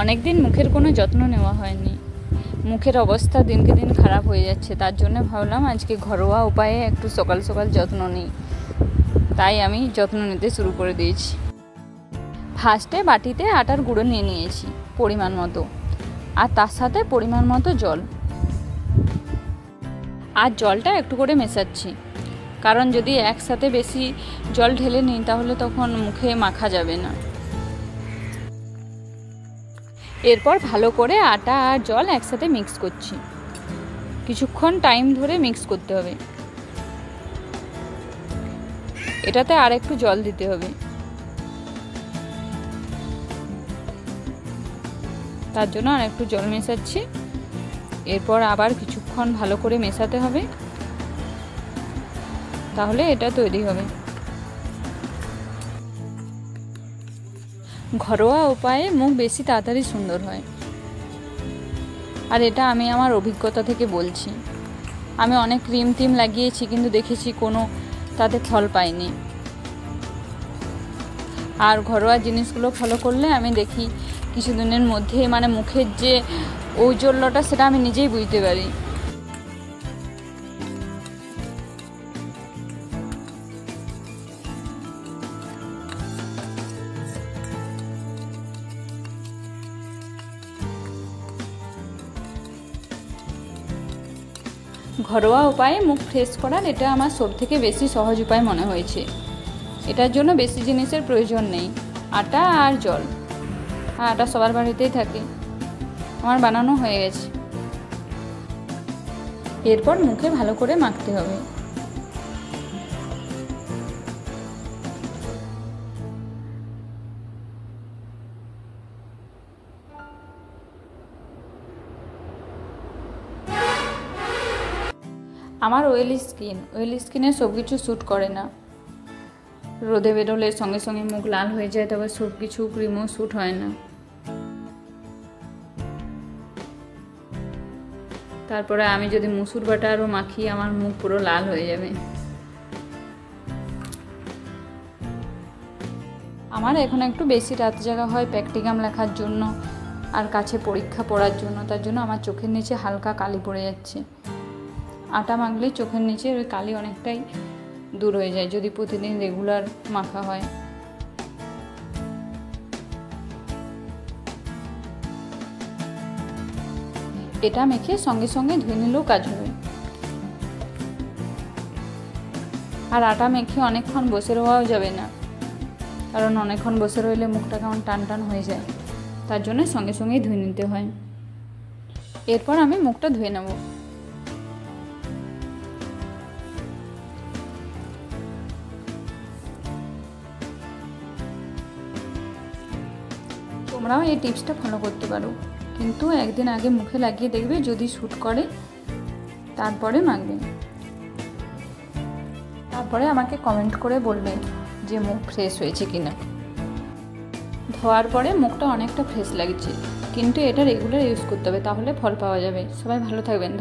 অনেক দিন মুখের কোনো যত্ন নেওয়া হয়নি, মুখের অবস্থা দিনকে দিন খারাপ হয়ে যাচ্ছে। তার জন্য ভাবলাম আজকে ঘরোয়া উপায়ে একটু সকাল সকাল যত্ন নিই, তাই আমি যত্ন নিতে শুরু করে দিয়েছি। ফার্স্টে বাটিতে আটার গুঁড়ো নিয়ে নিয়েছি পরিমাণ মতো, আর তার সাথে পরিমাণ মতো জল, আর জলটা একটু করে মেশাচ্ছি, কারণ যদি একসাথে বেশি জল ঢেলে নিই তাহলে তখন মুখে মাখা যাবে না। এরপর ভালো করে আটা আর জল একসাথে মিক্স করছি, কিছুক্ষণ টাইম ধরে মিক্স করতে হবে। এটাতে আর একটু জল দিতে হবে, তার জন্য আর একটু জল মেশাচ্ছি। এরপর আবার কিছুক্ষণ ভালো করে মেশাতে হবে, তাহলে এটা তৈরি হবে। ঘরোয়া উপায়ে মুখ বেশি তাড়াতাড়ি সুন্দর হয়, আর এটা আমি আমার অভিজ্ঞতা থেকে বলছি। আমি অনেক ক্রিম টিম লাগিয়েছি, কিন্তু দেখেছি কোনো তাতে ফল পাইনি। আর ঘরোয়া জিনিসগুলো ফলো করলে আমি দেখি কিছুদিনের মধ্যে মুখের যে ঔজ্জ্বল্যটা সেটা আমি নিজেই বুঝতে পারি। ঘরোয়া উপায়ে মুখ ফ্রেশ করার এটা আমার সব থেকে বেশি সহজ উপায় মনে হয়েছে। এটার জন্য বেশি জিনিসের প্রয়োজন নেই, আটা আর জল। আটা সবার বাড়িতেই থাকে, আমার বানানো হয়ে গেছে। এরপর মুখে ভালো করে মাখতে হবে। আমার অয়েলি স্কিনে সব কিছু শ্যুট করে না। রোদে বেরোলে সঙ্গে সঙ্গে মুখ লাল হয়ে যায়, তবে সব কিছু ক্রিমও শ্যুট হয় না। তারপরে আমি যদি মুসুর বাটারও মাখি, আমার মুখ পুরো লাল হয়ে যাবে। আমার এখন একটু বেশি রাত জাগা হয় প্র্যাকটিকাম লেখার জন্য আর কাছে পরীক্ষা পড়ার জন্য, তার জন্য আমার চোখের নিচে হালকা কালি পড়ে যাচ্ছে। আটা মাখলেই চোখের নিচে ওই কালি অনেকটাই দূর হয়ে যায় যদি প্রতিদিন রেগুলার মাখা হয়। এটা মেখে সঙ্গে সঙ্গে ধুয়ে নিলেও কাজ হবে। আর আটা মেখে অনেকক্ষণ বসে রোয়াও যাবে না, কারণ অনেকক্ষণ বসে রইলে মুখটা কেমন টান টান হয়ে যায়, তার জন্য সঙ্গে সঙ্গেই ধুয়ে নিতে হয়। এরপর আমি মুখটা ধুয়ে নেব। তোমরাও এই টিপসটা ফলো করতে পারো, কিন্তু একদিন আগে মুখে লাগিয়ে দেখবে, যদি শ্যুট করে তারপরে মাখবে। তারপরে আমাকে কমেন্ট করে বলবে যে মুখ ফ্রেশ হয়েছে কিনা। ধোয়ার পরে মুখটা অনেকটা ফ্রেশ লাগছে, কিন্তু এটা রেগুলার ইউজ করতে হবে, তাহলে ফল পাওয়া যাবে। সবাই ভালো থাকবেন।